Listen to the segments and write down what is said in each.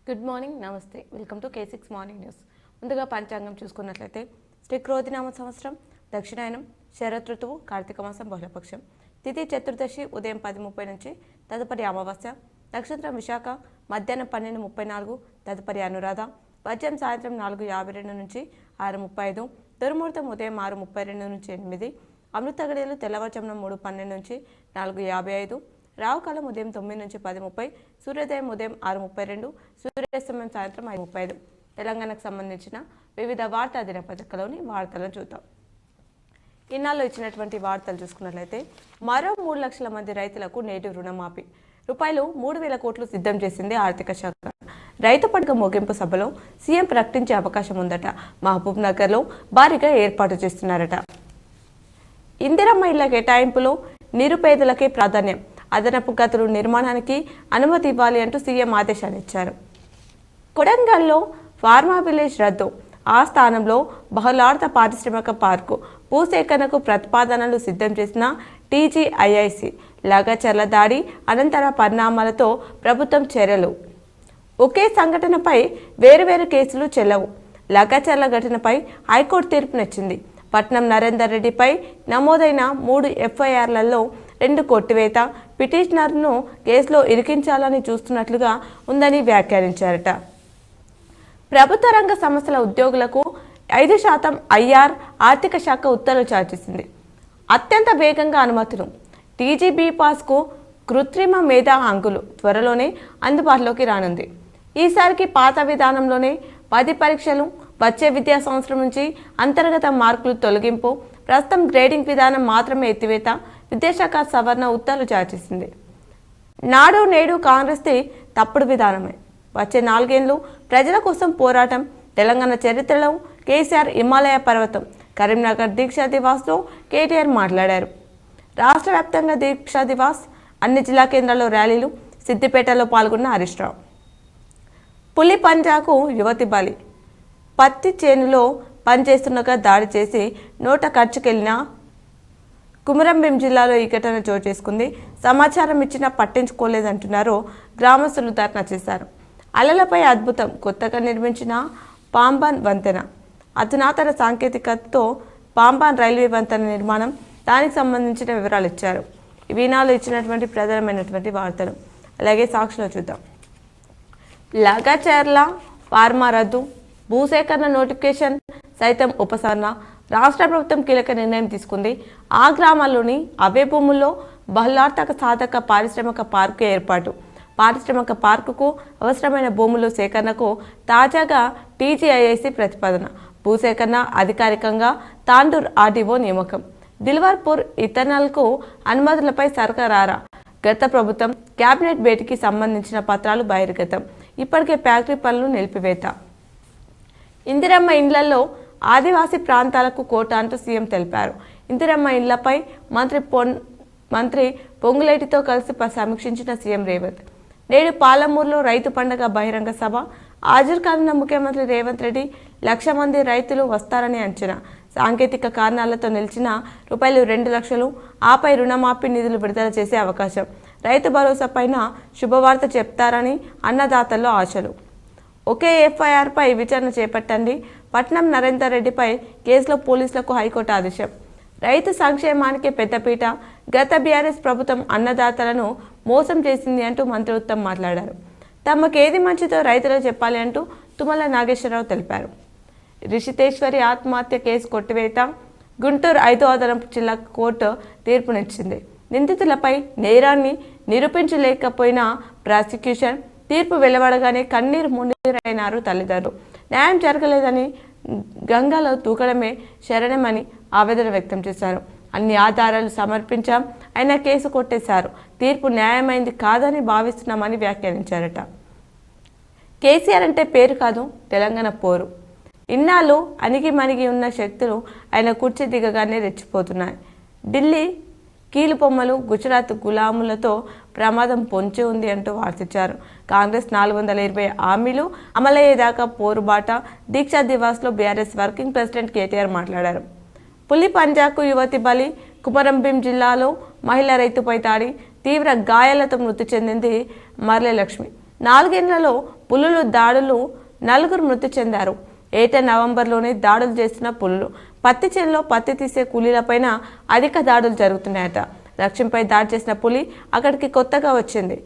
Good morning, నమస్తే. Welcome to K6 morning news. ముందుగా పంచాంగం చూసుకున్నట్లయితే శ్రీ క్రోధినామ సంవత్సరం, దక్షిణాయనం, శరత్ ఋతువు, కార్తీక మాసం, బహుళపక్షం, తిథి చతుర్దశి ఉదయం 10:30 నుంచి తదుపరి అమావాస్య, నక్షత్రం విశాఖ మధ్యాహ్నం 12:34, తదుపరి అనురాధ, వజ్రం సాయంత్రం 4:52 నుంచి 6:35, దుర్ముహూర్తం ఉదయం 6:32 నుంచి 8, అమృత గడియలు తెల్లవారుజామున 3:12 నుంచి 4:55, రావుకాలం ఉదయం 9 నుంచి 10:30, సూర్యోదయం ఉదయం 6:32, సూర్యాస్తమయం సాయంత్రం 5:35. తెలంగాణకు సంబంధించిన వివిధ వార్తా దినపత్రికలోని వార్తలను చూద్దాం. ఇన్నాళ్ళు ఇచ్చినటువంటి వార్తలు చూసుకున్నట్లయితే మరో 3 లక్షల మంది రైతులకు నేటి రుణమాఫీ రూపాయలు 3,000 కోట్లు సిద్ధం చేసింది ఆర్థిక శాఖ. రైతు పండుగ ముగింపు సభలో సీఎం ప్రకటించే అవకాశం ఉందట. మహబూబ్ నగర్లో భారీగా ఏర్పాటు చేస్తున్నారట. ఇందిరమ్మ ఇళ్ల కేటాయింపులో నిరుపేదలకే ప్రాధాన్యం, అదనపు గదుల నిర్మాణానికి అనుమతి ఇవ్వాలి అంటూ సీఎం ఆదేశాలు ఇచ్చారు. కొడంగల్లో ఫార్మా విలేజ్ రద్దు, ఆ స్థానంలో బహుళార్థ పారిశ్రామిక పార్కు భూసేకరణకు ప్రతిపాదనలు సిద్ధం చేసిన టీజీఐఐసి. లగచర్ల దాడి అనంతర పరిణామాలతో ప్రభుత్వం చర్యలు. ఒకే సంఘటనపై వేరువేరు కేసులు చెల్లవు. లగచర్ల ఘటనపై హైకోర్టు తీర్పునిచ్చింది. పట్నం నరేందర్ రెడ్డిపై నమోదైన 3 ఎఫ్ఐఆర్లలో 2 కొట్టివేత, పిటిషనర్ను కేసులో ఇరికించాలని చూస్తున్నట్లుగా ఉందని వ్యాఖ్యానించారట. ప్రభుత్వ రంగ సంస్థల ఉద్యోగులకు 5% ఐఆర్ ఆర్థిక శాఖ ఉత్తర్వులు జారీ చేసింది. అత్యంత వేగంగా అనుమతులు. టీజీబీ పాస్కు కృత్రిమ మేధా అంకులు త్వరలోనే అందుబాటులోకి రానుంది. ఈసారికి పాత విధానంలోనే 10 పరీక్షలు, వచ్చే విద్యా సంవత్సరం నుంచి అంతర్గత మార్కులు తొలగింపు, ప్రస్తుతం గ్రేడింగ్ విధానం మాత్రమే ఎత్తివేత విద్యాశాఖ సవరణ ఉత్తర్వులు జారీ చేసింది. నాడు నేడు కాంగ్రెస్ది తప్పుడు విధానమే. వచ్చే 4 ఏళ్లు ప్రజల కోసం పోరాటం. తెలంగాణ చరిత్రలో కేసీఆర్ హిమాలయ పర్వతం. కరీంనగర్ దీక్షా దివాస్లో కేటీఆర్ మాట్లాడారు. రాష్ట్ర వ్యాప్తంగా దీక్షా దివాస్, అన్ని జిల్లా కేంద్రాల్లో ర్యాలీలు. సిద్దిపేటలో పాల్గొన్న హరీష్ రావు. పులి పంజాకు యువతి బలి. పత్తి చేనులో పనిచేస్తుండగా దాడి చేసి నోట ఖర్చుకెళ్లిన కుమరంభీం జిల్లాలో ఈ ఘటన చోటు చేసుకుంది. సమాచారం ఇచ్చినా పట్టించుకోలేదంటున్నారు గ్రామస్తులు. ధర్నా చేశారు. అలలపై అద్భుతం, కొత్తగా నిర్మించిన పాంబాన్ వంతెన. అధునాతన సాంకేతికతతో పాంబాన్ రైల్వే వంతెన నిర్మాణం, దానికి సంబంధించిన వివరాలు ఇచ్చారు. ఇవి నాలో ఇచ్చినటువంటి ప్రధానమైనటువంటి వార్తలు. అలాగే సాక్షిలో చూద్దాం. లగచర్ల ఫార్మా రద్దు, భూసేకరణ నోటిఫికేషన్ సైతం ఉపసంహరణ. రాష్ట్ర ప్రభుత్వం కీలక నిర్ణయం తీసుకుంది. ఆ గ్రామాల్లోని అవే భూముల్లో బహుళార్థక సాధక పారిశ్రామిక పార్కు ఏర్పాటు. పారిశ్రామిక పార్కుకు అవసరమైన భూముల సేకరణకు తాజాగా టీజీఐఐసి ప్రతిపాదన. భూసేకరణ అధికారికంగా తాండూర్ ఆర్డీఓ నియామకం. దిల్వర్పూర్ ఇథనాల్కు అనుమతులపై సర్కారారా. గత ప్రభుత్వం కేబినెట్ భేటీకి సంబంధించిన పత్రాలు బహిర్గతం. ఇప్పటికే ఫ్యాక్టరీ పనులు నిలిపివేత. ఇందిరమ్మ ఇండ్లలో ఆదివాసీ ప్రాంతాలకు కోట అంటూ సీఎం తెలిపారు. ఇందిరమ్మ ఇండ్లపై మంత్రి పొంగులేటితో కలిసి సమీక్షించిన సీఎం రేవంత్. నేడు పాలమూరులో రైతు పండుగ బహిరంగ సభ. హాజరు కానున్న ముఖ్యమంత్రి రేవంత్ రెడ్డి 1,00,000 మంది రైతులు వస్తారని అంచనా. సాంకేతిక కారణాలతో నిలిచిన రూపాయలు 2 లక్షలు, ఆపై రుణమాఫీ నిధులు విడుదల చేసే అవకాశం. రైతు భరోసా పైన శుభవార్త చెప్తారని అన్నదాతల్లో ఆశలు. ఒకే ఎఫ్ఐఆర్పై విచారణ చేపట్టండి. పట్నం నరేందర్ రెడ్డిపై కేసులో పోలీసులకు హైకోర్టు ఆదేశం. రైతు సంక్షేమానికి పెద్దపీట. గత బీఆర్ఎస్ ప్రభుత్వం అన్నదాతలను మోసం చేసింది అంటూ మంత్రి ఉత్తమ్ మాట్లాడారు. తమకేది మంచిదో రైతులకు చెప్పాలి అంటూ తుమ్మల నాగేశ్వరరావు తెలిపారు. రిషితేశ్వరి ఆత్మహత్య కేసు కొట్టివేత. గుంటూరు 5వ అదనపు జిల్లా కోర్టు తీర్పునిచ్చింది. నిందితులపై నేరాన్ని నిరూపించలేకపోయిన ప్రాసిక్యూషన్. తీర్పు వెలువడగానే కన్నీరు మున్నీరైనారు తల్లిదండ్రులు. న్యాయం జరగలేదని గంగలో దూకడమే శరణమని ఆవేదన వ్యక్తం చేశారు. అన్ని ఆధారాలు సమర్పించాం, అయినా కేసు కొట్టేశారు. తీర్పు న్యాయమైంది కాదని భావిస్తున్నామని వ్యాఖ్యానించారట. కేసీఆర్ అంటే పేరు కాదు, తెలంగాణ పోరు. ఇన్నాళ్ళు అణిగి మణిగి ఉన్న శక్తులు ఆయన కుర్చీ దిగగానే రెచ్చిపోతున్నాయి. ఢిల్లీ కీలుబొమ్మలు, గుజరాత్ గులాములతో ప్రమాదం పొంచి ఉంది అంటూ వార్తించారు. కాంగ్రెస్ 420 హామీలు అమలయ్యేదాకా పోరుబాట. దీక్షా దివాస్లో బీఆర్ఎస్ వర్కింగ్ ప్రెసిడెంట్ కేటీఆర్ మాట్లాడారు. పులి పంజాకు యువతి బలి. కుమరంభీం జిల్లాలో మహిళ రైతుపై దాడి. తీవ్ర గాయాలతో మృతి చెందింది మర్లే లక్ష్మి. 4 ఏళ్లలో పులులు దాడులు 4 మృతి చెందారు. ఏటా నవంబర్లోనే దాడులు చేస్తున్న పులులు పత్తి చేనులో పత్తి తీసే కూలీలపైన అధిక దాడులు జరుగుతున్నాయట. లక్ష్యంపై దాడి చేసిన పులి అక్కడికి కొత్తగా వచ్చింది.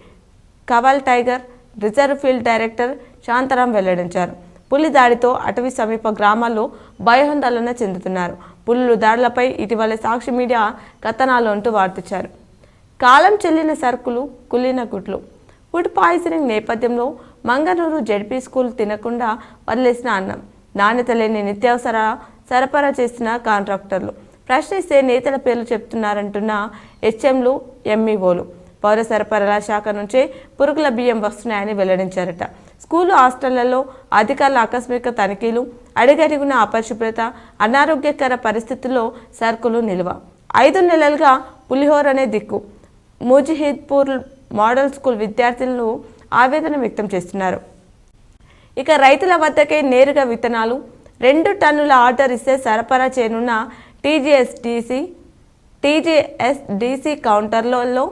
Kawal tiger reserve field director Shantaram వెల్లడించారు. పులి దాడితో అటవీ సమీప గ్రామాల్లో భయాందోళన చెందుతున్నారు. పులులు దాడులపై ఇటీవల సాక్షి మీడియా కథనాలు అంటూ వార్తించారు. కాలం చెల్లిన సరుకులు, కుళ్ళిన గుడ్లు. ఫుడ్ పాయిజనింగ్ నేపథ్యంలో మంగనూరు జెడ్పీ స్కూల్ తినకుండా వదిలేసిన అన్నం, నాణ్యత లేని నిత్యావసర సరఫరా చేసిన కాంట్రాక్టర్లు, ప్రశ్నిస్తే నేతల పేర్లు చెప్తున్నారంటున్న హెచ్ఎంలు, ఎంఈఓలు. పౌర సరఫరాల శాఖ నుంచే పురుగుల బియ్యం వస్తున్నాయని వెల్లడించారట. స్కూలు హాస్టళ్లలో అధికారుల ఆకస్మిక తనిఖీలు, అడుగడుగున అపరిశుభ్రత, అనారోగ్యకర పరిస్థితుల్లో సరుకులు నిల్వ. 5 నెలలుగా పులిహోరనే దిక్కు. ముజిహిద్పూర్ మోడల్ స్కూల్ విద్యార్థులను ఆవేదన వ్యక్తం చేస్తున్నారు. ఇక రైతుల వద్దకే నేరుగా విత్తనాలు 2 టన్నుల ఆర్డర్ ఇస్తే సరఫరా చేయనున్న టీజీఎస్డీసీ కౌంటర్లలో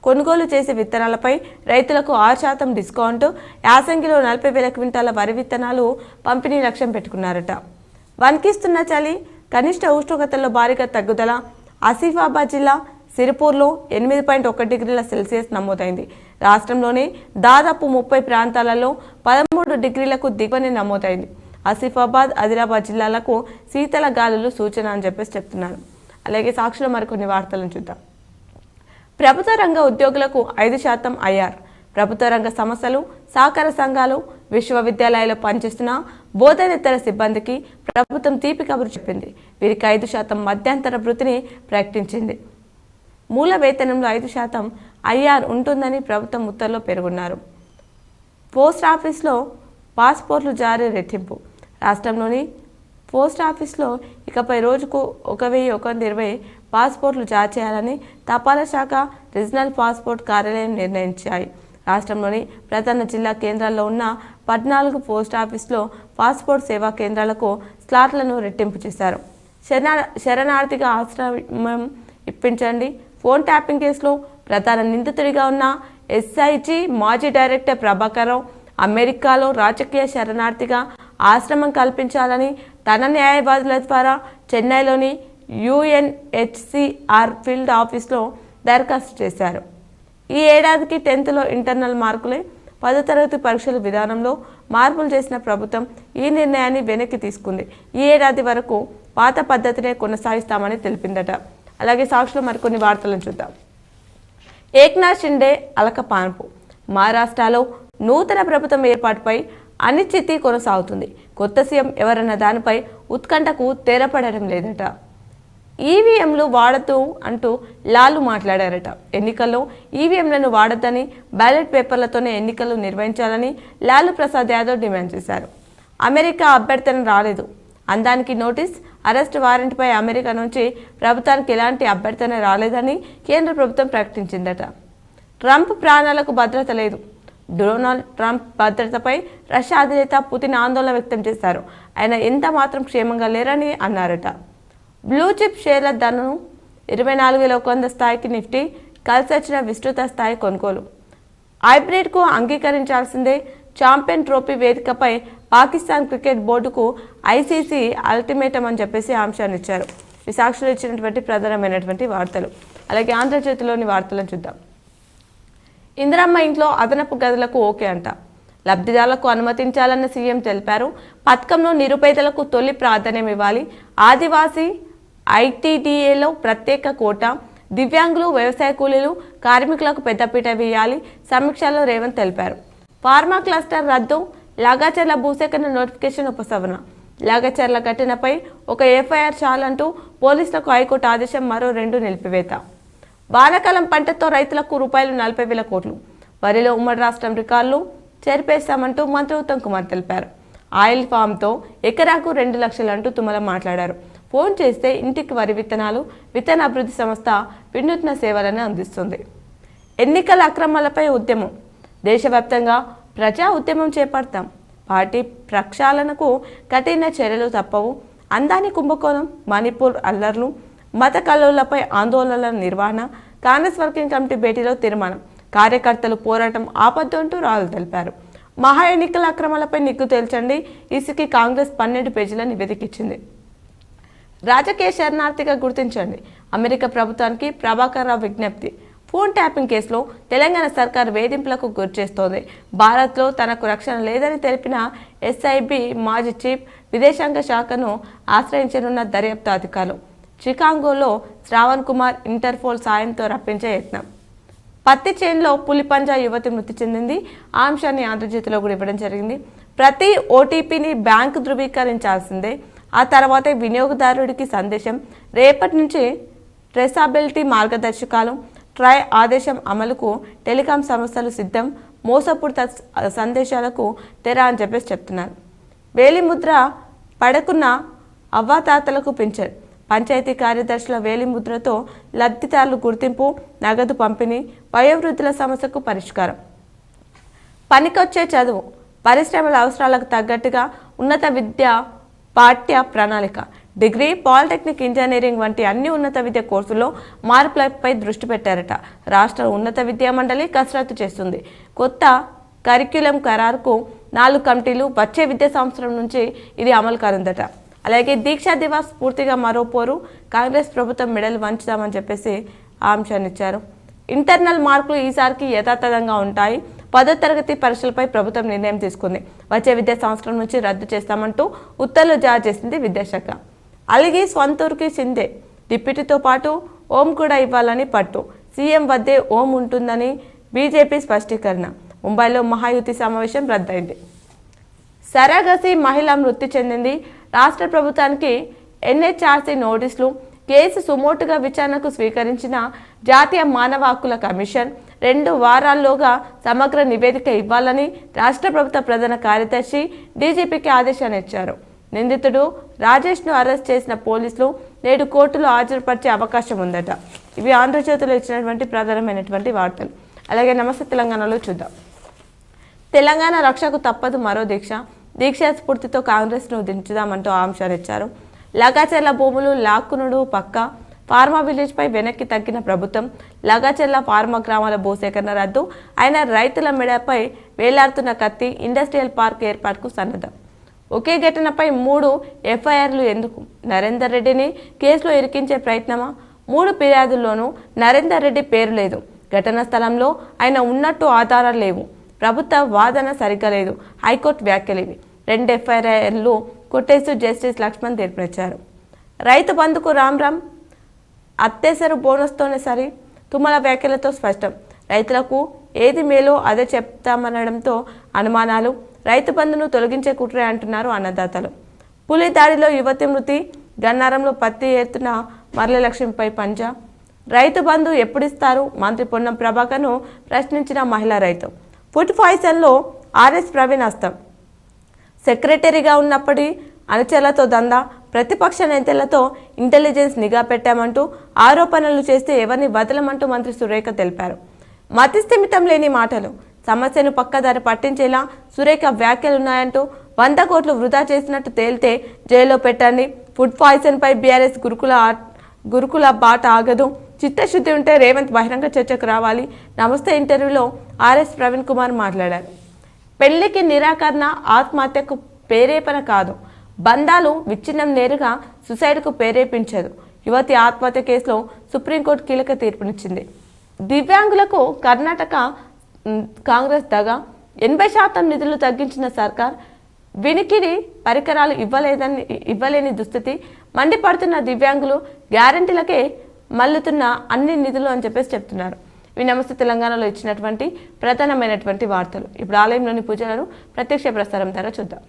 కొనుగోలు చేసే విత్తనాలపై రైతులకు 6% డిస్కౌంట్, యాసంగిలో 40,000 క్వింటాల వరి విత్తనాలు పంపిణీ లక్ష్యం పెట్టుకున్నారట. వణికిస్తున్న చలి, కనిష్ట ఉష్ణోగ్రతల్లో భారీగా తగ్గుదల. ఆసిఫాబాద్ జిల్లా సిరిపూర్లో 8.1 డిగ్రీల సెల్సియస్ నమోదైంది. రాష్ట్రంలోని దాదాపు 30 ప్రాంతాలలో 13 డిగ్రీలకు దిగువని నమోదైంది. ఆసిఫాబాద్, ఆదిలాబాద్ జిల్లాలకు శీతల గాలులు సూచన అని చెప్తున్నారు. అలాగే సాక్షిలో మరికొన్ని వార్తలను చూద్దాం. ప్రభుత్వ రంగ ఉద్యోగులకు 5% ఐఆర్. ప్రభుత్వ రంగ సంస్థలు, సహకార సంఘాలు, విశ్వవిద్యాలయాల్లో పనిచేస్తున్న బోధనేతర సిబ్బందికి ప్రభుత్వం తీపి కబురు చెప్పింది. వీరికి 5% మధ్యంతర వృత్తిని ప్రకటించింది. మూల వేతనంలో 5% ఐఆర్ ఉంటుందని ప్రభుత్వం ఉత్తర్వులో పేర్కొన్నారు. పోస్ట్ ఆఫీస్లో పాస్పోర్ట్లు జారీ రెట్టింపు. రాష్ట్రంలోని పోస్ట్ ఆఫీస్లో ఇకపై రోజుకు 1,120 పాస్పోర్ట్లు జారీ చేయాలని తపాలా శాఖ, రీజనల్ పాస్పోర్ట్ కార్యాలయం నిర్ణయించాయి. రాష్ట్రంలోని ప్రధాన జిల్లా కేంద్రాల్లో ఉన్న 14 పోస్ట్ ఆఫీస్లో పాస్పోర్ట్ సేవా కేంద్రాలకు స్లాట్లను రెట్టింపు చేశారు. శరణార్థిగా ఆశ్రమం ఇప్పించండి. ఫోన్ ట్యాపింగ్ కేసులో ప్రధాన నిందితుడిగా ఉన్న ఎస్ఐజీ మాజీ డైరెక్టర్ ప్రభాకర్ అమెరికాలో రాజకీయ శరణార్థిగా ఆశ్రమం కల్పించాలని తన న్యాయవాదుల ద్వారా చెన్నైలోని యుఎన్హెచ్సిఆర్ ఫీల్డ్ ఆఫీస్లో దరఖాస్తు చేశారు. ఈ ఏడాదికి 10th ఇంటర్నల్ మార్కులే 10వ తరగతి పరీక్షల విధానంలో మార్పులు చేసిన ప్రభుత్వం ఈ నిర్ణయాన్ని వెనక్కి తీసుకుంది. ఈ ఏడాది వరకు పాత పద్ధతినే కొనసాగిస్తామని తెలిపిందట. అలాగే సాక్షిలో మరికొన్ని వార్తలను చూద్దాం. ఏక్నాథ్ షిండే అలకపాన్పు. మహారాష్ట్రలో నూతన ప్రభుత్వం ఏర్పాటుపై అనిశ్చితి కొనసాగుతుంది. కొత్త సీఎం ఎవరన్న దానిపై ఉత్కంఠకు తెరపడడం లేదట. ఈవీఎంలు వాడద్దు అంటూ లాలు మాట్లాడారట. ఎన్నికల్లో ఈవీఎంలను వాడద్దని, బ్యాలెట్ పేపర్లతోనే ఎన్నికలు నిర్వహించాలని లాలు ప్రసాద్ యాదవ్ డిమాండ్ చేశారు. అమెరికా అభ్యర్థన రాలేదు. అందానికి నోటీస్, అరెస్ట్ వారెంట్పై అమెరికా నుంచి ప్రభుత్వానికి ఎలాంటి అభ్యర్థన రాలేదని కేంద్ర ప్రభుత్వం ప్రకటించిందట. ట్రంప్ ప్రాణాలకు భద్రత లేదు. డొనాల్డ్ ట్రంప్ భద్రతపై రష్యా అధినేత పుతిన్ ఆందోళన వ్యక్తం చేశారు. ఆయన ఎంత మాత్రం క్షేమంగా లేరని అన్నారట. బ్లూ చిప్ షేర్ల ధరను 24,100 స్థాయికి నిఫ్టీ కలిసొచ్చిన విస్తృత స్థాయి కొనుగోలు. హైబ్రిడ్కు అంగీకరించాల్సిందే. ఛాంపియన్ ట్రోఫీ వేదికపై పాకిస్తాన్ క్రికెట్ బోర్డుకు ఐసీసీ అల్టిమేటం అని అంశాన్ని ఇచ్చారు. విశాఖలో ఇచ్చినటువంటి ప్రధానమైనటువంటి వార్తలు. అలాగే ఆంధ్రజ్యోతిలోని వార్తలను చూద్దాం. ఇందిరమ్మ ఇంట్లో అదనపు గదులకు ఓకే అంట. లబ్ధిదారులకు అనుమతించాలన్న సీఎం తెలిపారు. పథకంలో నిరుపేదలకు తొలి ప్రాధాన్యం ఇవ్వాలి. ఆదివాసీ ఐటీడీఏలో ప్రత్యేక కోటా, దివ్యాంగులు, వ్యవసాయ కూలీలు, కార్మికులకు పెద్దపీట వేయాలి. సమీక్షలో రేవంత్ తెలిపారు. ఫార్మా క్లస్టర్ రద్దు. లాగాచర్ల భూసేకరణ నోటిఫికేషన్ ఉపసంహరణ. లాగాచర్ల ఘటనపై ఒక ఎఫ్ఐఆర్ చాలంటూ పోలీసులకు హైకోర్టు ఆదేశం. మరో 2 నిలిపివేత. వానాకాలం పంటతో రైతులకు ₹40,000 కోట్లు. వరిలో ఉమ్మడి రాష్ట్రం రికార్డులు చెరిపేస్తామంటూ మంత్రి ఉత్తమ్ కుమార్ తెలిపారు. ఆయిల్ ఫామ్తో ఎకరాకు 2 లక్షలు అంటూ తుమ్మల మాట్లాడారు. ఫోన్ చేస్తే ఇంటికి వరి విత్తనాలు, విత్తన అభివృద్ధి సంస్థ వినూత్న సేవలను అందిస్తుంది. ఎన్నికల అక్రమాలపై ఉద్యమం. దేశవ్యాప్తంగా ప్రజా ఉద్యమం చేపడతాం. పార్టీ ప్రక్షాళనకు కఠిన చర్యలు తప్పవు. అందాని కుంభకోణం, మణిపూర్ అల్లర్లు, మత కల్లోలపై ఆందోళనల నిర్వహణ. కాంగ్రెస్ వర్కింగ్ కమిటీ భేటీలో తీర్మానం. కార్యకర్తలు పోరాటం ఆపద్దు అంటూ రాహుల్ తెలిపారు. మహా ఎన్నికల అక్రమాలపై నిగ్గు తేల్చండి, ఈసీకి కాంగ్రెస్ 12 పేజీల నివేదిక ఇచ్చింది. రాజకీయ శరణార్థిగా గుర్తించండి, అమెరికా ప్రభుత్వానికి ప్రభాకర్ రావు విజ్ఞప్తి. ఫోన్ ట్యాపింగ్ కేసులో తెలంగాణ సర్కార్ వేధింపులకు గురిచేస్తోంది. భారత్లో తనకు రక్షణ లేదని తెలిపిన ఎస్ఐబి మాజీ చీఫ్ విదేశాంగ శాఖను ఆశ్రయించనున్న దర్యాప్తు అధికారులు. చికాగోలో శ్రావణ్ కుమార్ ఇంటర్పోల్ సాయంతో రప్పించే యత్నం. పత్తి చేనులో పులిపంజా యువతి మృతి చెందింది. ఆ అంశాన్ని ఆంధ్రజ్యోతిలో కూడా ఇవ్వడం జరిగింది. ప్రతి ఓటీపీని బ్యాంకు ధృవీకరించాల్సిందే, ఆ తర్వాతే వినియోగదారుడికి సందేశం. రేపటి నుంచి ట్రేసబిలిటీ మార్గదర్శకాలు, ట్రై ఆదేశం అమలుకు టెలికాం సంస్థలు సిద్ధం. మోసపూరిత సందేశాలకు తెర అని చెప్పేసి చెప్తున్నారు. వేలిముద్ర పడకున్న అవ్వాతాతలకు పింఛన్. పంచాయతీ కార్యదర్శుల వేలిముద్రతో లబ్ధిదారుల గుర్తింపు, నగదు పంపిణీ, వయోవృద్ధుల సమస్యకు పరిష్కారం. పనికొచ్చే చదువు, పరిశ్రమల అవసరాలకు తగ్గట్టుగా ఉన్నత విద్య పాఠ్య ప్రణాళిక. డిగ్రీ, పాలిటెక్నిక్, ఇంజనీరింగ్ వంటి అన్ని ఉన్నత విద్య కోర్సుల్లో మార్పులపై దృష్టి పెట్టారట. రాష్ట్ర ఉన్నత విద్యా మండలి కసరత్తు చేస్తుంది. కొత్త కరిక్యులం ఖరారుకు 4 కమిటీలు. వచ్చే విద్యా సంవత్సరం నుంచి ఇది అమలు కానుందట. అలాగే దీక్షా దివాస్ పూర్తిగా మరో పోరు, కాంగ్రెస్ ప్రభుత్వం మెడలు వంచుదామని చెప్పేసి ఆ అంశాన్ని ఇచ్చారు. ఇంటర్నల్ మార్కులు ఈసారికి యథాతథంగా ఉంటాయి. 10వ తరగతి పరీక్షలపై ప్రభుత్వం నిర్ణయం తీసుకుంది. వచ్చే విద్యా సంవత్సరం నుంచి రద్దు చేస్తామంటూ ఉత్తర్వులు జారీ చేసింది విద్యాశాఖ. అలాగే స్వంతూరుకి సిందే, డిప్యూటీతో పాటు ఓం కూడా ఇవ్వాలని పట్టు. సీఎం వద్దే ఓం ఉంటుందని బీజేపీ స్పష్టీకరణ. ముంబైలో మహాయుతి సమావేశం రద్దయింది. సరగసి మహిళ మృతి చెందింది. రాష్ట్ర ప్రభుత్వానికి ఎన్హెచ్ఆర్సీ నోటీసులు. కేసు సుమోటుగా విచారణకు స్వీకరించిన జాతీయ మానవ హక్కుల కమిషన్ 2 వారాల్లోగా సమగ్ర నివేదిక ఇవ్వాలని రాష్ట్ర ప్రభుత్వ ప్రధాన కార్యదర్శి డీజీపీకి ఆదేశాలు ఇచ్చారు. నిందితుడు రాజేష్ను అరెస్ట్ చేసిన పోలీసులు నేడు కోర్టులో హాజరుపరిచే అవకాశం ఉందట. ఇవి ఆంధ్రజ్యోతిలో ఇచ్చినటువంటి ప్రధానమైనటువంటి వార్తలు. అలాగే నమస్తే తెలంగాణలో చూద్దాం. తెలంగాణ రక్షకు తప్పదు మరో దీక్ష. దీక్షా స్ఫూర్తితో కాంగ్రెస్ను దించుదామంటూ అంశాలు ఇచ్చారు. లగాచెర్ల భూములు లాక్కునుడు పక్క. ఫార్మా విలేజ్పై వెనక్కి తగ్గిన ప్రభుత్వం. లగాచెర్ల ఫార్మా గ్రామాల భూసేకరణ రద్దు. అయినా రైతుల మెడపై వేలాడుతున్న కత్తి. ఇండస్ట్రియల్ పార్క్ ఏర్పాటుకు సన్నద్ధం. ఒకే ఘటనపై 3 ఎఫ్ఐఆర్లు ఎందుకు? నరేందర్ రెడ్డిని కేసులో ఇరికించే ప్రయత్నమా? 3 ఫిర్యాదుల్లోనూ నరేందర్ రెడ్డి పేరు లేదు. ఘటనా స్థలంలో ఆయన ఉన్నట్టు ఆధారాలు లేవు. ప్రభుత్వ వాదన సరిగ్గా లేదు. హైకోర్టు వ్యాఖ్యలేవి. 2 ఎఫ్ఐఆర్లు కొట్టేస్తూ జస్టిస్ లక్ష్మణ్ తీర్పునిచ్చారు. రైతు బంధుకు రామ్ అత్తేసరు బోనస్తోనే సరి. తుమ్మల వ్యాఖ్యలతో స్పష్టం. రైతులకు ఏది మేలో అదే చెప్తామనడంతో అనుమానాలు. రైతు బంధును తొలగించే కుట్రే అంటున్నారు అన్నదాతలు. పులి దాడిలో యువతి మృతి. గన్నారంలో పత్తి ఏరుతున్న మరలలక్ష్మిపై పంజా. రైతు బంధు ఎప్పుడిస్తారు? మంత్రి పొన్నం ప్రభాకర్ను ప్రశ్నించిన మహిళా రైతు. ఫుడ్ పాయిజన్లో ఆర్ఎస్ ప్రవీణ్ హస్తం. సెక్రటరీగా ఉన్నప్పటి అనుచరులతో దందా. ప్రతిపక్ష నేతలతో ఇంటెలిజెన్స్ నిఘా పెట్టామంటూ ఆరోపణలు చేస్తే ఎవరిని వదలమంటూ మంత్రి సురేఖ తెలిపారు. మతిస్థిమితం లేని మాటలు. సమస్యను పక్కదారి పట్టించేలా సురేఖ వ్యాఖ్యలున్నాయంటూ 100 కోట్లు వృధా చేసినట్టు తేలితే జైల్లో పెట్టండి. ఫుడ్ పాయిజన్పై బీఆర్ఎస్ గురుకుల బాట ఆగదు. చిత్తశుద్ధి ఉంటే రేవంత్ బహిరంగ చర్చకు రావాలి. నమస్తే ఇంటర్వ్యూలో ఆర్ఎస్ ప్రవీణ్ కుమార్ మాట్లాడారు. పెళ్లికి నిరాకరణ ఆత్మహత్యకు ప్రేరేపణ కాదు. బంధాలు విచ్ఛిన్నం నేరుగా సుసైడ్కు ప్రేరేపించదు. యువతి ఆత్మహత్య కేసులో సుప్రీంకోర్టు కీలక తీర్పునిచ్చింది. దివ్యాంగులకు కర్ణాటక కాంగ్రెస్ దగా. 80% నిధులు తగ్గించిన సర్కార్ వినికిడి పరికరాలు ఇవ్వలేని దుస్థితి. మండిపడుతున్న దివ్యాంగులు గ్యారంటీలకే మల్లుతున్న అన్ని నిధులు అని చెప్పేసి చెప్తున్నారు. ఇవి నమస్తే తెలంగాణలో ఇచ్చినటువంటి ప్రధానమైనటువంటి వార్తలు. ఇప్పుడు ఆలయంలోని పూజలను ప్రత్యక్ష ప్రసారం ద్వారా చూద్దాం.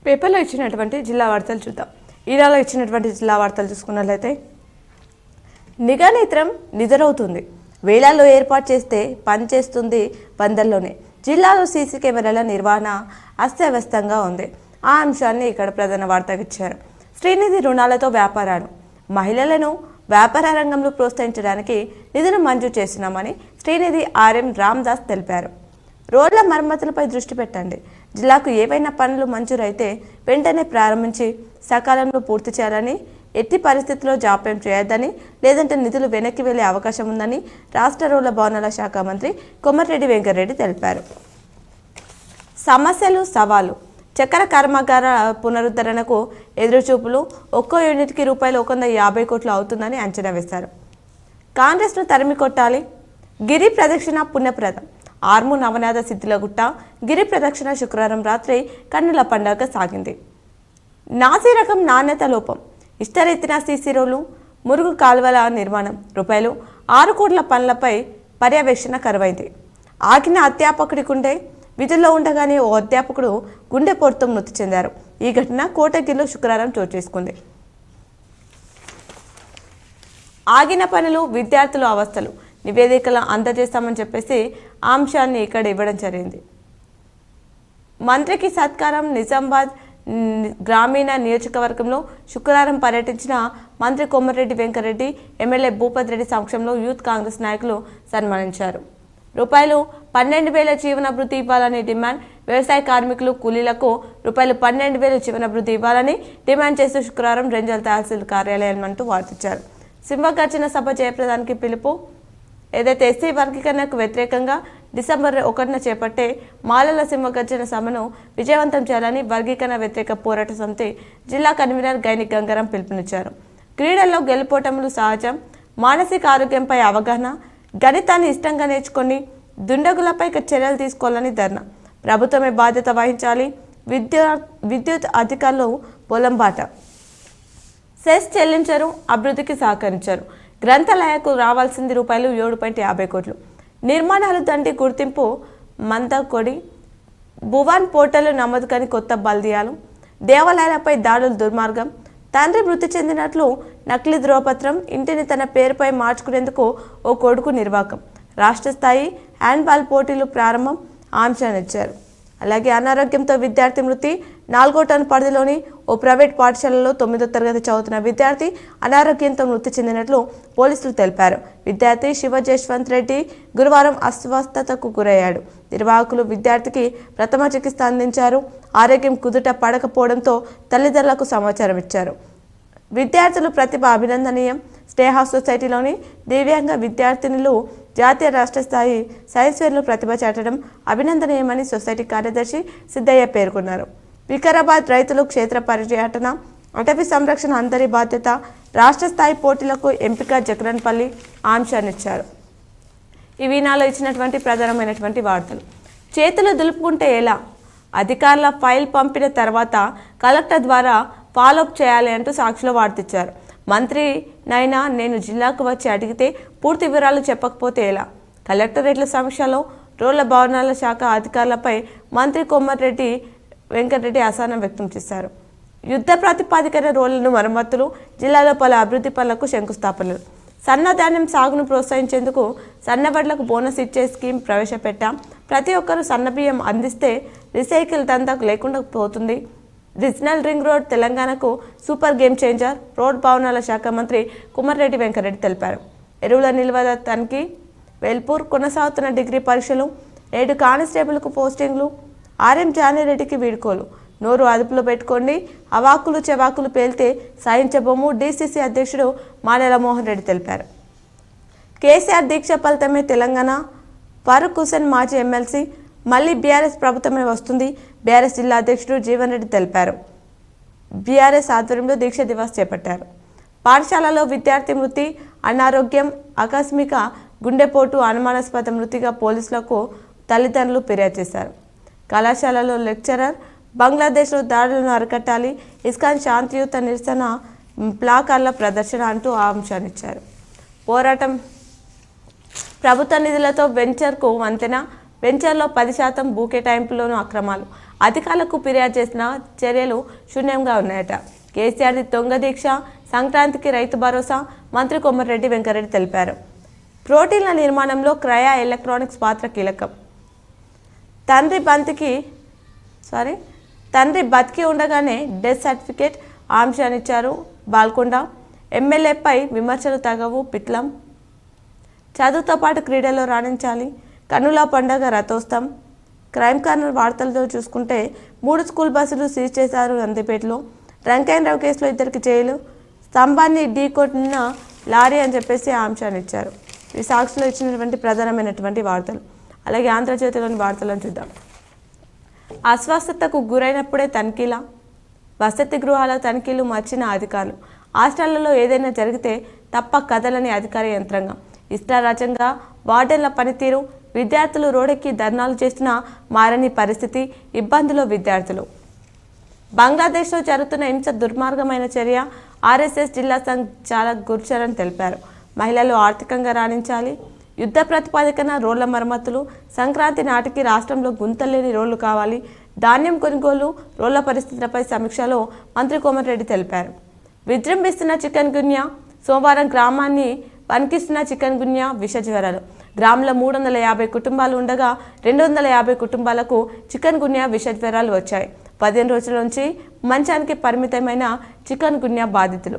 పేపర్లో ఇచ్చినటువంటి జిల్లా వార్తలు చూద్దాం. ఈనాలో ఇచ్చినటువంటి జిల్లా వార్తలు చూసుకున్నట్లయితే నిఘా నేత్రం నిద్రవుతుంది, వేలాల్లో ఏర్పాటు చేస్తే పనిచేస్తుంది వందల్లోనే. జిల్లాలో సీసీ కెమెరాల నిర్వహణ అస్తవ్యస్తంగా ఉంది. ఆ అంశాన్ని ఇక్కడ ప్రధాన వార్తగా ఇచ్చారు. శ్రీనిధి రుణాలతో వ్యాపారాలు, మహిళలను వ్యాపార రంగంలో ప్రోత్సహించడానికి నిధులు మంజూరు చేస్తున్నామని శ్రీనిధి ఆర్ఎం రామ్దాస్ తెలిపారు. రోడ్ల మరమ్మతులపై దృష్టి పెట్టండి. జిల్లాకు ఏవైనా పనులు మంజూరైతే వెంటనే ప్రారంభించి సకాలంలో పూర్తి చేయాలని ఎట్టి పరిస్థితుల్లో జాప్యం చేయొద్దని, లేదంటే నిధులు వెనక్కి వెళ్లే అవకాశం ఉందని రాష్ట్ర రోడ్ల భవనాల శాఖ మంత్రి కోమటిరెడ్డి వెంకటరెడ్డి తెలిపారు. సమస్యలు, సవాలు. చక్కెర కర్మాగార పునరుద్ధరణకు ఎదురుచూపులు. ఒక్కో యూనిట్కి రూపాయలు 150 కోట్లు అవుతుందని అంచనా వేశారు. కాంగ్రెస్ను తరిమి కొట్టాలి. గిరి ప్రదక్షిణ పుణ్యప్రదం. ఆర్ము నవనాథ సిద్ధిలగుట్ట గిరి ప్రదక్షిణ శుక్రవారం రాత్రి కన్నుల పండుగ సాగింది. నాసీ రకం నాణ్యత లోపం. ఇష్టరీతిన సీసీ రోడ్లు, మురుగు కాలువల నిర్మాణం. రూపాయలు 6 కోట్ల పనులపై పర్యవేక్షణ కరువైంది. ఆగిన అధ్యాపకుడికుండే విధుల్లో ఉండగానే ఓ అధ్యాపకుడు గుండెపోటుతో మృతి చెందారు. ఈ ఘటన కోటగిరిలో శుక్రవారం చోటు చేసుకుంది. ఆగిన పనులు, విద్యార్థుల అవస్థలు. నివేదికలు అందజేస్తామని చెప్పేసి అంశాన్ని ఇక్కడ ఇవ్వడం జరిగింది. మంత్రికి సత్కారం. నిజామాబాద్ గ్రామీణ నియోజకవర్గంలో శుక్రవారం పర్యటించిన మంత్రి కోమటిరెడ్డి వెంకటరెడ్డి ఎమ్మెల్యే భూపతి రెడ్డి సమక్షంలో యూత్ కాంగ్రెస్ నాయకులు సన్మానించారు. రూపాయలు 12,000 జీవనభృతి ఇవ్వాలని డిమాండ్. వ్యవసాయ కార్మికులు, కూలీలకు రూపాయలు 12,000 జీవనభృతి ఇవ్వాలని డిమాండ్ చేస్తూ శుక్రవారం రెంజల్ తహసీల్ కార్యాలయం అంటూ వార్తించారు. సింహగర్జన సభ జయప్రదానికి పిలుపు. ఏదైతే ఎస్సీ వర్గీకరణకు వ్యతిరేకంగా డిసెంబర్ 1న చేపట్టే మాలల సింహగర్జన సభను విజయవంతం చేయాలని వర్గీకరణ వ్యతిరేక పోరాట సమితి జిల్లా కన్వీనర్ గైని గంగారం పిలుపునిచ్చారు. క్రీడల్లో గెలుపోటములు సహజం. మానసిక ఆరోగ్యంపై అవగాహన. గణితాన్ని ఇష్టంగా నేర్చుకొని దుండగులపై చర్యలు తీసుకోవాలని ధర్నా. ప్రభుత్వమే బాధ్యత వహించాలి. విద్యుత్ అధికారులు పొలంబాట. సెస్ చెల్లించరు, అభివృద్ధికి సహకరించారు. గ్రంథాలయకు రావాల్సింది రూపాయలు 7.50 కోట్లు. నిర్మాణాలు దండి గుర్తింపు. మందకొడి. భువాన్ పోర్టల్ నమోదు కాని కొత్త బల్దియాలు. దేవాలయాలపై దాడులు దుర్మార్గం. తండ్రి మృతి చెందినట్లు నకిలీ ధ్రువపత్రం. ఇంటిని తన పేరుపై మార్చుకునేందుకు ఓ కొడుకు నిర్వాకం. రాష్ట్ర స్థాయి హ్యాండ్బాల్ పోటీలు ప్రారంభం ఆంక్షనిచ్చారు. అలాగే అనారోగ్యంతో విద్యార్థి మృతి. 4వ టౌన్ పరిధిలోని ఓ ప్రైవేట్ పాఠశాలలో 9వ తరగతి చదువుతున్న విద్యార్థి అనారోగ్యంతో మృతి చెందినట్లు పోలీసులు తెలిపారు. విద్యార్థి శివ జశ్వంత్ రెడ్డి గురువారం అస్వస్థతకు గురయ్యాడు. నిర్వాహకులు విద్యార్థికి ప్రథమ చికిత్స అందించారు. ఆరోగ్యం కుదుట పడకపోవడంతో తల్లిదండ్రులకు సమాచారం ఇచ్చారు. విద్యార్థులు ప్రతిభ అభినందనీయం. స్నేహ సొసైటీలోని దివ్యాంగ విద్యార్థినులు జాతీయ రాష్ట్ర స్థాయి సైన్స్ ఫేర్లో ప్రతిభ చాటడం అభినందనీయమని సొసైటీ కార్యదర్శి సిద్ధయ్య పేర్కొన్నారు. వికారాబాద్ రైతులు క్షేత్ర పర్యటన. అటవీ సంరక్షణ అందరి బాధ్యత. రాష్ట్ర స్థాయి పోటీలకు ఎంపిక. జగన్పల్లి ఆంశాన్నిచ్చారు. ఇవి నాలో ఇచ్చినటువంటి ప్రధానమైనటువంటి వార్తలు. చేతులు దులుపుకుంటే ఎలా? అధికారుల ఫైల్ పంపిన తర్వాత కలెక్టర్ ద్వారా ఫాలోఅప్ చేయాలి అంటూ సాక్షిలో వార్తిచ్చారు. మంత్రి నైనా నేను జిల్లాకు వచ్చి అడిగితే పూర్తి వివరాలు చెప్పకపోతే ఎలా? కలెక్టరేట్ల సమీక్షలో రోడ్ల భవనాల శాఖ అధికారులపై మంత్రి కోమటిరెడ్డి వెంకటరెడ్డి అసహనం వ్యక్తం చేశారు. యుద్ధ ప్రాతిపదికన రోడ్లను మరమ్మతులు. జిల్లాలో పలు అభివృద్ధి పనులకు శంకుస్థాపనలు. సన్నధాన్యం సాగును ప్రోత్సహించేందుకు సన్నవడ్లకు బోనస్ ఇచ్చే స్కీమ్ ప్రవేశపెట్టాం. ప్రతి ఒక్కరూ సన్నబియ్యం అందిస్తే రీసైకిల్ దందా లేకుండా పోతుంది. రీజనల్ రింగ్ రోడ్ తెలంగాణకు సూపర్ గేమ్ చేంజర్. రోడ్ భవనాల శాఖ మంత్రి కోమటిరెడ్డి వెంకటరెడ్డి తెలిపారు. ఎరువుల నిల్వ తనిఖీ. వేల్పూర్ కొనసాగుతున్న డిగ్రీ పరీక్షలు. 7 కానిస్టేబుల్కు పోస్టింగ్లు. ఆర్ఎం జానిరెడ్డికి వీడ్కోలు. నోరు అదుపులో పెట్టుకోండి. అవాకులు చెవాకులు పేల్తే సాయించబోము. డీసీసీ అధ్యక్షుడు మానెల మోహన్ రెడ్డి తెలిపారు. కేసీఆర్ దీక్ష ఫలితమే తెలంగాణ. ఫారూక్ హుసేన్ మాజీ ఎమ్మెల్సీ. మళ్ళీ బీఆర్ఎస్ ప్రభుత్వమే వస్తుంది. బీఆర్ఎస్ జిల్లా అధ్యక్షుడు జీవన్ రెడ్డి తెలిపారు. బీఆర్ఎస్ ఆధ్వర్యంలో దీక్ష దివస్ చేపట్టారు. పాఠశాలలో విద్యార్థి మృతి. అనారోగ్యం, ఆకస్మిక గుండెపోటు, అనుమానాస్పద మృతిగా పోలీసులకు తల్లిదండ్రులు ఫిర్యాదు చేశారు. కళాశాలలో లెక్చరర్. బంగ్లాదేశ్లో దాడులను అరికట్టాలి. ఇస్కాన్ శాంతియుత నిరసన ప్లాకార్ల ప్రదర్శన అంటూ అంశాన్నిచ్చారు. పోరాటం. ప్రభుత్వ నిధులతో వెంచర్కు వంతెన. వెంచర్లో 10% భూ కేటాయింపులోనూ అక్రమాలు. అధికారులకు ఫిర్యాదు చేసిన చర్యలు శూన్యంగా ఉన్నాయట. కేసీఆర్ది దొంగ దీక్ష. సంక్రాంతికి రైతు భరోసా. మంత్రి కోమటిరెడ్డి వెంకటరెడ్డి తెలిపారు. ప్రోటీన్ల నిర్మాణంలో క్రయా ఎలక్ట్రానిక్స్ పాత్ర కీలకం. తండ్రి బతికి ఉండగానే డెత్ సర్టిఫికేట్ ఆంశాన్నిచ్చారు. బాల్కొండ. ఎమ్మెల్యేపై విమర్శలు తగవు. పిట్లం. చదువుతో పాటు క్రీడల్లో రాణించాలి. కన్నుల పండగ రథోత్సవం. క్రైమ్ కార్నర్ వార్తలతో చూసుకుంటే 3 స్కూల్ బస్సులు సీజ్ చేశారు నందిపేటలో. రంకాయన్ రావు కేసులో 2 జైలు. స్తంభాన్ని ఢీకొట్టిన లారీ అని చెప్పేసి ఆ అంశాన్ని ఇచ్చారు. ఈ సాక్షిలో ఇచ్చినటువంటి ప్రధానమైనటువంటి వార్తలు. అలాగే ఆంధ్రజ్యోతిలోని వార్తలను చూద్దాం. అస్వస్థతకు గురైనప్పుడే తనిఖీల వసతి గృహాల తనిఖీలు మర్చిన అధికారులు. హాస్టళ్లలో ఏదైనా జరిగితే తప్ప కదలని అధికార యంత్రాంగం. ఇష్టారాజ్యంగా వార్డెన్ల పనితీరు. విద్యార్థులు రోడ్డెక్కి ధర్నాలు చేస్తున్నా మారని పరిస్థితి. ఇబ్బందులు విద్యార్థులు. బంగ్లాదేశ్లో జరుగుతున్న హింస దుర్మార్గమైన చర్య. ఆర్ఎస్ఎస్ జిల్లా సంచాలక్ గుర్చరణ్ తెలిపారు. మహిళలు ఆర్థికంగా రాణించాలి. యుద్ధ ప్రతిపాదికన రోడ్ల మరమ్మతులు. సంక్రాంతి నాటికి రాష్ట్రంలో గుంతలేని రోడ్లు కావాలి. ధాన్యం కొనుగోలు రోడ్ల పరిస్థితులపై సమీక్షలో మంత్రి కోమటిరెడ్డి తెలిపారు. విజృంభిస్తున్న చికెన్ గున్యా. సోమవారం గ్రామాన్ని వణికిస్తున్న చికెన్ గున్యా విష జ్వరాలు. గ్రామంలో 350 కుటుంబాలు ఉండగా 250 కుటుంబాలకు చికెన్ గున్యా విష జ్వరాలు వచ్చాయి. 15 రోజుల నుంచి మంచానికి పరిమితమైన చికెన్ గున్యా బాధితులు.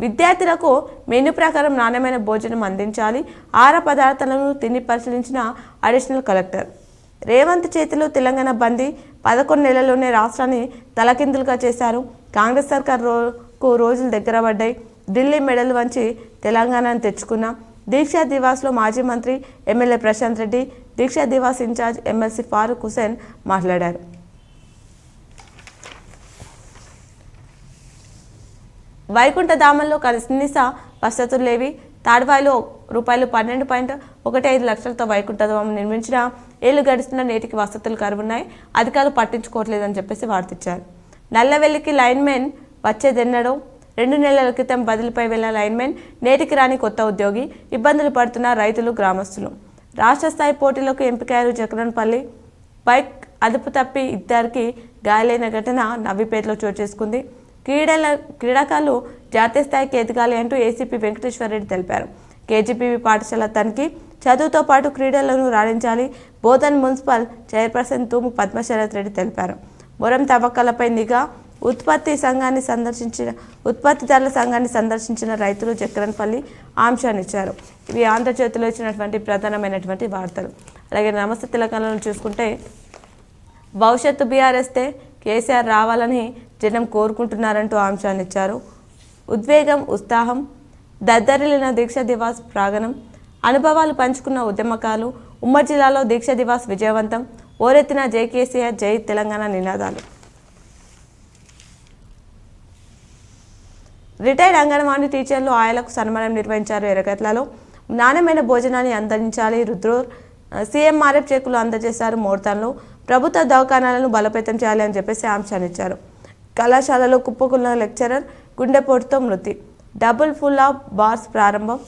విద్యార్థులకు మెనూ ప్రకారం నాణ్యమైన భోజనం అందించాలి. ఆహార పదార్థాలను తిని పరిశీలించిన అడిషనల్ కలెక్టర్. రేవంత్ చేతిలో తెలంగాణ బందీ. 11 నెలల్లోనే రాష్ట్రాన్ని తలకిందులుగా చేశారు. కాంగ్రెస్ సర్కారుకు రోజులు దగ్గర పడ్డాయి. ఢిల్లీ మెడలు వంచి తెలంగాణను తెచ్చుకున్నాం. దీక్షా దివాస్లో మాజీ మంత్రి ఎమ్మెల్యే ప్రశాంత్ రెడ్డి, దీక్షా దివాస్ ఇన్ఛార్జ్ ఎమ్మెల్సీ ఫారూక్ హుసేన్ మాట్లాడారు. వైకుంఠ ధామంలో కనీస వసతులు లేవి. తాడ్వాయిలో ₹12.15 లక్షలతో వైకుంఠ ధామం నిర్మించిన ఏళ్లు గడిచిన నేటికి వసతులు కరువున్నాయి. అధికారులు పట్టించుకోవట్లేదని చెప్పేసి వార్తిచ్చారు. నల్లవెల్లికి లైన్మెన్ వచ్చేదెన్నడో. 2 నెలల క్రితం బదిలీపై వెళ్లిన లైన్మెన్ నేటికి రాని కొత్త ఉద్యోగి. ఇబ్బందులు పడుతున్న రైతులు, గ్రామస్తులు. రాష్ట్ర స్థాయి పోటీలకు ఎంపికయ్యారు జగన్పల్లి. బైక్ అదుపు తప్పి ఇద్దరికి గాయాలైన ఘటన నవ్విపేటలో చోటు చేసుకుంది. క్రీడాకారులు జాతీయ స్థాయికి ఎదగాలి అంటూ ఏసీపీ వెంకటేశ్వర రెడ్డి తెలిపారు. కేజీపీవీ పాఠశాల తనిఖీ. చదువుతో పాటు క్రీడలను రాణించాలి. బోధన్ మున్సిపల్ చైర్పర్సన్ తూము పద్మశరత్ రెడ్డి తెలిపారు. మొరం తవ్వకాలపై నిఘా. ఉత్పత్తిదారుల సంఘాన్ని సందర్శించిన రైతులు జగన్పల్లి అంశాన్ని ఇచ్చారు. ఇవి ఆంధ్రజ్యోతిలో ఇచ్చినటువంటి ప్రధానమైనటువంటి వార్తలు. అలాగే నమస్తే తెలంగాణలో చూసుకుంటే భవిష్యత్తు బీఆర్ఎస్తే కేసీఆర్ రావాలని జనం కోరుకుంటున్నారంటూ అంశాన్ని ఇచ్చారు. ఉద్వేగం, ఉత్సాహం. దద్దరిల్లిన దీక్షా దివాస్ ప్రాంగణం. అనుభవాలు పంచుకున్న ఉద్యమకాలు. ఉమ్మడి జిల్లాలో దీక్షా దివాస్ విజయవంతం. ఓరెత్తిన జై కేసీఆర్, జై తెలంగాణ నినాదాలు. రిటైర్డ్ అంగన్వాడీ టీచర్లు, ఆయాలకు సన్మానం నిర్వహించారు. ఎర్రగట్లలో నాణ్యమైన భోజనాన్ని అందించాలి. రుద్రూర్ సీఎంఆర్ఎఫ్ చెక్కులు అందజేశారు. మోర్తాన్లో ప్రభుత్వ దవాఖానాలను బలోపేతం చేయాలి అని చెప్పేసి అంశాన్ని ఇచ్చారు. కళాశాలలో కుప్పకున్న లెక్చరర్ గుండెపోటుతో మృతి. డబుల్ ఫుల్ ఆఫ్ బార్స్ ప్రారంభం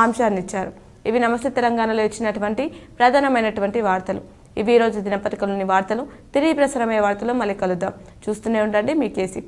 అంశాన్ని ఇచ్చారు. ఇవి నమస్తే తెలంగాణలో ఇచ్చినటువంటి ప్రధానమైనటువంటి వార్తలు. ఇవి ఈరోజు దినపత్రికలోని వార్తలు. తిరిగి ప్రసారమయ్యే వార్తలు మళ్ళీ కలుద్దాం. చూస్తూనే ఉండండి మీ K6.